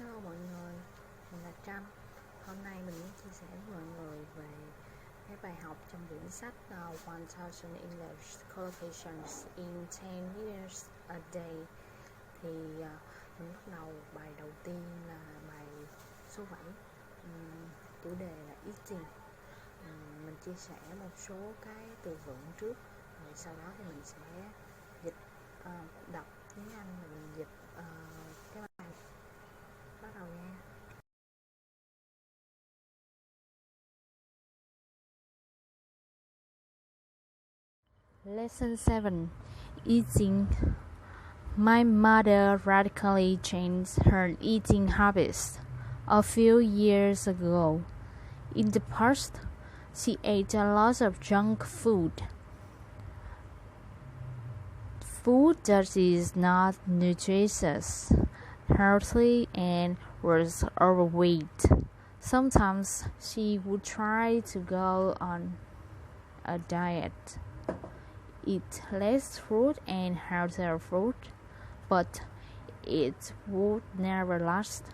Hello mọi người, mình là Trâm. Hôm nay mình muốn chia sẻ với mọi người về cái bài học trong quyển sách 1000 English Collocations in 10 minutes a day. Thì mình bắt đầu bài đầu tiên là bài số 7, chủ đề là eating. Mình chia sẻ một số cái từ vựng trước, rồi sau đó thì mình sẽ dịch đọc tiếng Anh và mình dịch cái bài. Bắt đầu nha. Lesson 7. Eating. My mother radically changed her eating habits a few years ago. In the past, she ate a lot of junk food. Food that is not nutritious, healthy, and was overweight. Sometimes she would try to go on a diet, eat less fruit and healthier food, but it would never last.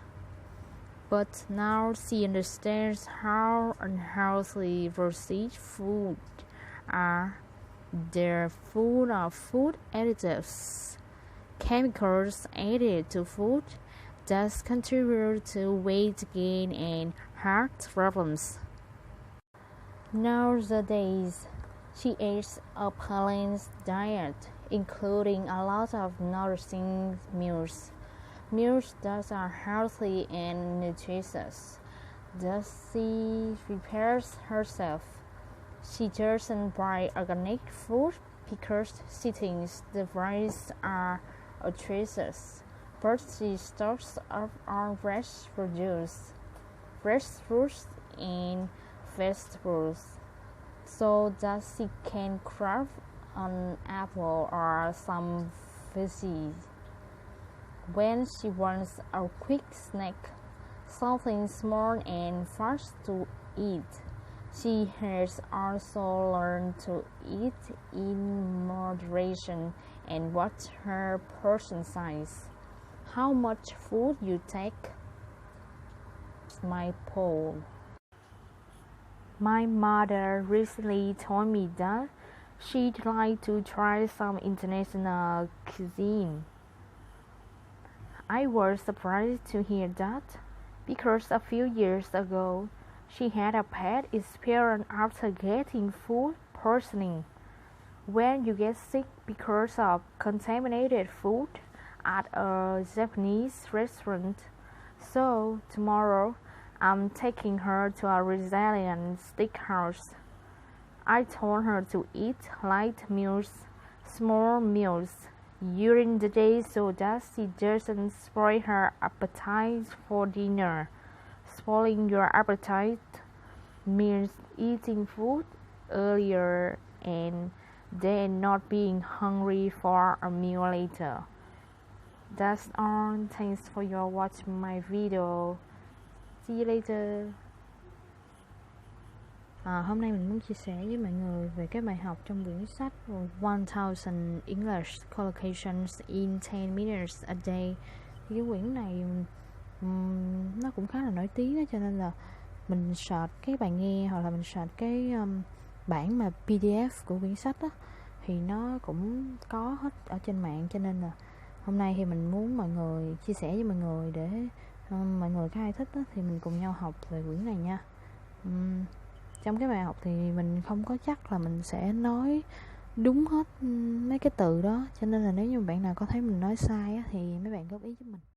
But now she understands how unhealthy processed food are. They're full of food additives, chemicals added to food that contribute to weight gain and heart problems. Nowadays, she eats a balanced diet, including a lot of nourishing meals that are healthy and nutritious. Thus, she prepares herself. She doesn't buy organic food because she thinks the prices are atrocious, but she stocks up on fresh produce, fresh fruits, and vegetables, so that she can crave an apple or some veggies. When she wants a quick snack, something small and fast to eat, she has also learned to eat in moderation and watch her portion size. How much food you take? My poll. My mother recently told me that she'd like to try some international cuisine. I was surprised to hear that, because a few years ago, she had a bad experience after getting food poisoning. When you get sick because of contaminated food at a Japanese restaurant. So tomorrow, I'm taking her to a Brazilian steakhouse. I told her to eat light meals, small meals, during the day so that she doesn't spoil her appetite for dinner. Spoiling your appetite means eating food earlier and then not being hungry for a meal later. That's all. Thanks for your watching my video. See you later. Hôm nay mình muốn chia sẻ với mọi người về cái bài học trong quyển sách 1000 English Collocations in 10 minutes a day. Thì cái quyển này nó cũng khá là nổi tiếng đó, cho nên là mình search cái bài nghe hoặc là mình search cái bản mà PDF của quyển sách đó, thì nó cũng có hết ở trên mạng, cho nên là hôm nay thì mình muốn mọi người chia sẻ với mọi người để mọi người có ai thích đó, thì mình cùng nhau học về quyển này nha. Trong cái bài học thì mình không có chắc là mình sẽ nói đúng hết mấy cái từ đó, cho nên là nếu như bạn nào có thấy mình nói sai á, thì mấy bạn góp ý giúp mình.